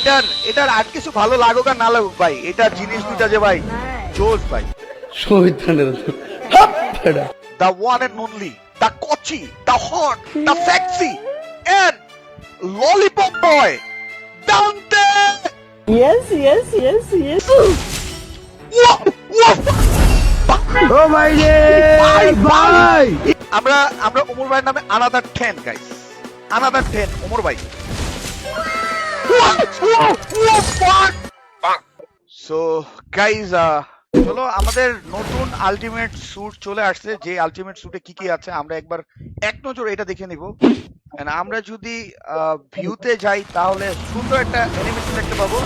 এটার এটার আর কিছু ভালো লাগুক আর না লাগুক ভাই, এটার জিনিস দুটা যে ভাই জোস ভাই। The one and only, the Kochi, the hot, the sexy, and lollipop boy, Dante! Yes, yes, yes, yes. Whoa, whoa! Oh my god! ভাই আমরা আমরা ওমর ভাইয়ের নামে another 10 guys, another 10 ওমর ভাই। So guys, চলো আমাদের নতুন আলটিমেট স্যুট চলে আসছে। যে আলটিমেট স্যুটে কি কি আছে আমরা একবার এক নজর এটা দেখে নিব। And আমরা যদি ভিউতে যাই তাহলে সুন্দর একটা অ্যানিমেশন দেখতে পাবো।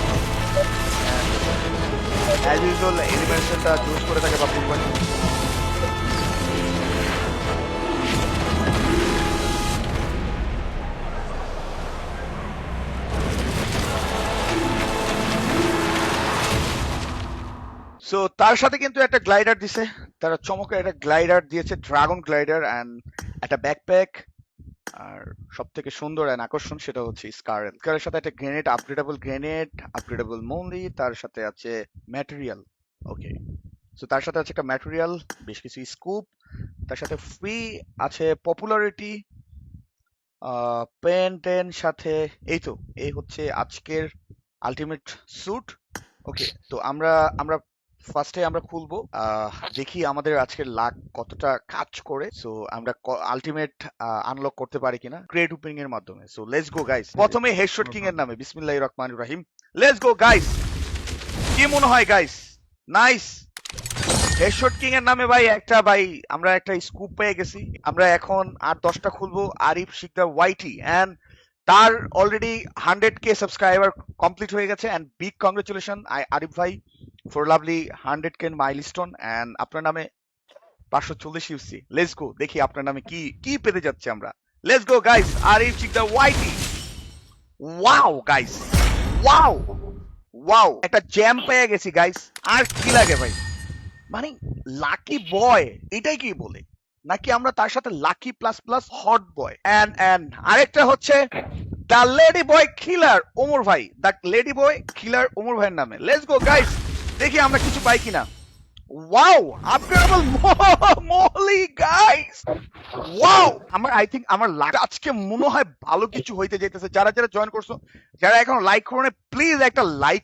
অ্যাজ ইউজুয়াল অ্যানিমেশনটা চুজ করে থাকে বাবু ভাই। সো তার সাথে কিন্তু একটা গ্লাইডার দিছে, তারা চমকের একটা গ্লাইডার দিয়েছে, ড্রাগন গ্লাইডার, অ্যান্ড একটা ব্যাকপ্যাক, আর সব থেকে সুন্দর অ্যান্ড আকর্ষণ সেটা হচ্ছে স্কারেল। স্কারের সাথে একটা গ্রেনেড, আপগ্রেডেবল মনলি, তার সাথে আছে ম্যাটেরিয়াল। ওকে, সো তার সাথে আছে একটা ম্যাটেরিয়াল, বেশ কিছু স্কুপ, তার সাথে ফ্রি আছে পপুলারিটি, পেন সাথে। এই তো এই হচ্ছে আজকের আলটিমেট স্যুট। ওকে, তো আমরা আমরা ফার্স্টে আমরা খুলবো, দেখি আমাদের আজকের লাক কতটা কাজ করে। সো আমরা আলটিমেট আনলক করতে পারি কিনা ক্রেট ওপেনিং এর মাধ্যমে। So let's go guys. প্রথমে হেডশট কিং এর নামে বিসমিল্লাহির রহমানির রহিম, লেটস গো গাইস। কি মনে হয় গাইস? নাইস। হেডশট কিং এর নামে ভাই একটা আমরা একটা স্কুপ পেয়ে গেছি। আমরা এখন আর 10টা খুলবো। আরিফ শিকদার ওয়াইটি, এন্ড তার অলরেডি 100k সাবস্ক্রাইবার কমপ্লিট হয়ে গেছে, এন্ড বিগ কংগ্রেচুলেশন আরিফ ভাই for lovely 100k milestone, and আপনার নামে 540 ইউসি। লেটস গো, দেখি আপনার নামে কি কি পেতে যাচ্ছে আমরা। Let's go guys, Arif Sikdar YT. Wow guys, wow wow, একটা জ্যাম পেয়ে গেছি গাইস। আর কি লাগে ভাই, মানে লাকি বয় এটাই কি বলে, নাকি আমরা তার সাথে lucky plus plus hot boy. And আরেকটা হচ্ছে the lady boy killer Omar ভাই, the lady boy killer Omar ভাইয়ের নামে। লেটস গো গাইস, দেখি আমরা কিছু পাই কিনা। ওয়াও, আপগ্রেডেবল মলি গাইস, ওয়াও। আমার আই থিংক আমার আজকে মনে হয় ভালো কিছু হইতে যাইতেছে। যারা যারা জয়েন করছো, যারা এখন লাইক করো না, প্লিজ একটা লাইক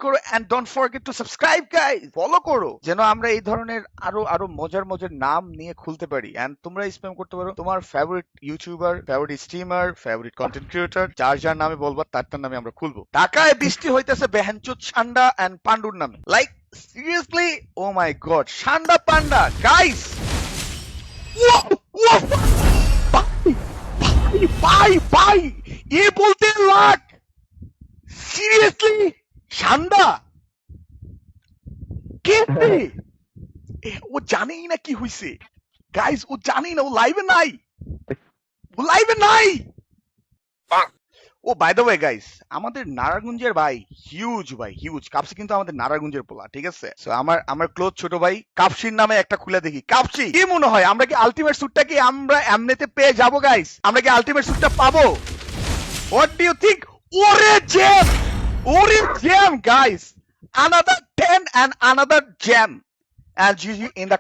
করো and don't forget to subscribe guys, follow করো, যেন আমরা এই ধরনের আরো আরো মজার মজার নাম নিয়ে খুলতে পারি। এন্ড তোমরা স্প্যাম করতে পারো তোমার favourite YouTuber, favourite streamer, favourite content creator, যার যার নামে বলবা তার নামে আমরা খুলবো। ঢাকায় বৃষ্টি হইতেছে বেহেনচোদ সান্ডা এন্ড পান্ডুর নামে। লাইক সিরিয়াসলি, ও মাই গড, সান্ডা পান্ডা গাইস। ভাই ये बोलते हैं लाख, सीरियसली शानदा कैसे? ও জানেই না কি হইছে গাইস, ও জানেই না, ও লাইভে নাই, ও বাই দ্য ওয়ে গাইস, আমাদের নারায়ণগঞ্জের ভাই হিউজ কাপসি কিন্তু আমাদের নারায়ণগঞ্জের পোলা, ঠিক আছে? সো আমার ক্লোজ ছোট ভাই কাপসির নামে একটা খুলে দেখি। কাপসি, কি মনে হয় আমরা কি আলটিমেট স্যুটটা কি আমরা এমনিতে পেয়ে যাবো গাইস? আমরা কি আলটিমেট স্যুটটা পাবো? What do you think? ওরে jam guys, another 10 and another jam and GG in the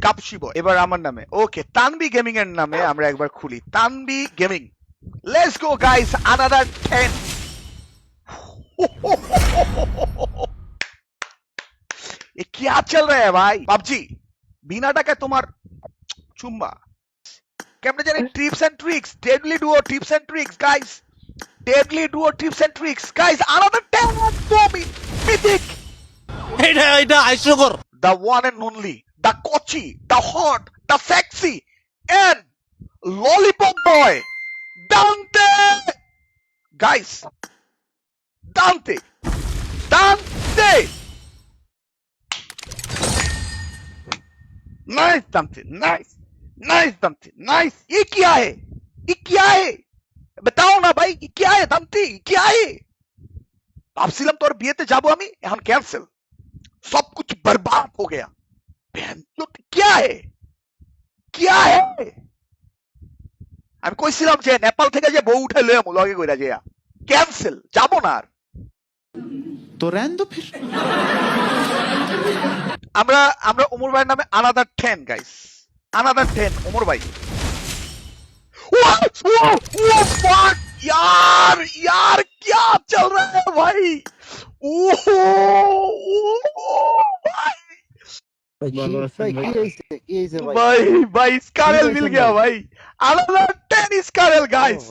কাপসি বয়। এবার আমার নামে, ওকে, তানবি গেমিং এর নামে আমরা একবার খুলি, Tanvi gaming. Let's go guys, another 10. ये क्या चल रहा है भाई? PUBG बिना টাকা তোমার চুম্বা। কেমনে জানি tips and tricks, deadly duo tips and tricks guys, deadly duo tips and tricks guys, another 10 Bobby mythic. এটা হাস্যকর। The one and only, the Kochi, the hot, the sexy, and lollipop boy, Dante! Guys, Dante! Nice Dante, nice Dante, nice! ये क्या है? बताओ ना भाई, ये क्या है Dante? क्या है? ভাবছিলাম তোর বিয়েতে যাবো আমি, এখন ক্যান্সেল, সব कुछ बर्बाद हो गया। क्या है? আমি কইছিলাম যে নেপাল থেকে যে বউ উঠে লয়ে লগে কইরা যে ক্যান্সেল, যাবো না আর। तो रहने दो फिर। আমরা আমরা ওমর ভাইয়ের নামে আনাদার 10 গাইস, আনাদার 10 ওমর ভাই। ओ फक यार, यार क्या चल रहा है भाई? ओहो भाई भाई भाई स्कारल मिल गया भाई। Another 10 SCAR L guys,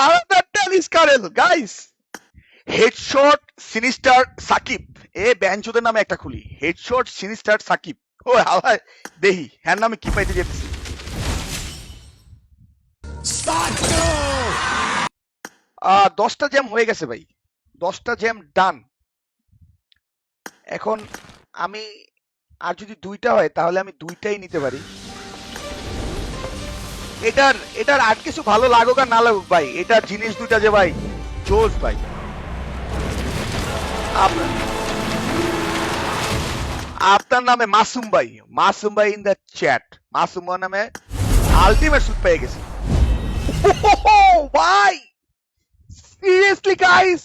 another 10 SCAR L guys. Headshot sinister Shakib, এ ব্যাঞ্চোদের নামে একটা খুলি, হেডশট সিনিস্টার সাকিব। ও হাওয়াই দেহি হ্যার নামে কি পাইতে যেতেছি। 10টা জ্যাম হয়ে গেছে ভাই, 10টা জ্যাম ডান। এখন আমি আর যদি 2টা হয় তাহলে আমি 2টাই নিতে পারি। এটার এটার আর কিছু ভালো লাগুক আর না লাগুক ভাই, এটার জিনিস দুইটা যে ভাই জোস ভাই। আপনার নামে মাসুম ভাই ইন দ্য চ্যাট, মাসুম ভাই নামে আলটিমেট স্যুট পেয়ে গেছে। ভাই সিরিয়াসলি গাইস,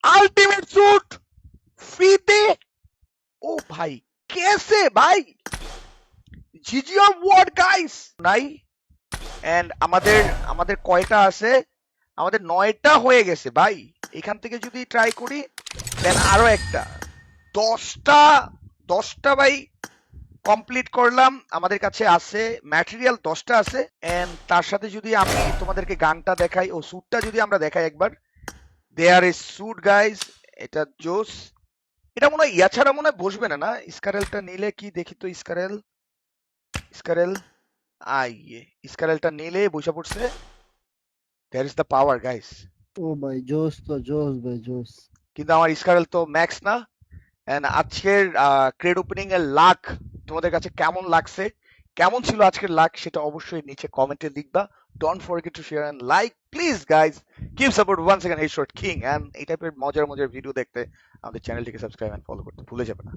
আলটিমেট স্যুট ফ্রিতে। ও ভাই কেসে ভাই, জিজি অফ ওয়ার্ড গাইস নাই। এন্ড আমাদের আমাদের কয়টা আছে? আমাদের 9টা হয়ে গেছে ভাই। এখান থেকে যদি ট্রাই করি দেন আরো একটা 10টা ভাই কমপ্লিট করলাম। আমাদের কাছে আছে ম্যাটেরিয়াল 10টা আছে। এন্ড তার সাথে যদি আমি তোমাদেরকে গানটা দেখাই ও স্যুটটা যদি আমরা দেখাই একবার, দেয়ার ইজ স্যুট গাইস, এটা জোস। এটা মনে হয় ইয়া ছাড়া মনে হয় বসবে না, না স্কারেলটা নিলে কি দেখি তো। স্কারেল স্কারেলটা নিলে বসে পড়ছে। There is the power guys. ओ भाई जोश तो जोश भाई जोश। কিন্তু আমার স্কারেল তো ম্যাক্স না। এন্ড আজকের ক্রেড ওপেনিং এর লাক তোমাদের কাছে কেমন লাগছে, কেমন ছিল আজকের লাক, সেটা অবশ্যই নিচে কমেন্টে লিখবা। Don't forget to share and like please guys, keep support once again headshot king. And এই টাইপের মজার মজার ভিডিও দেখতে আমাদের চ্যানেলটিকে সাবস্ক্রাইব এন্ড ফলো করতে ভুলে যাবে না।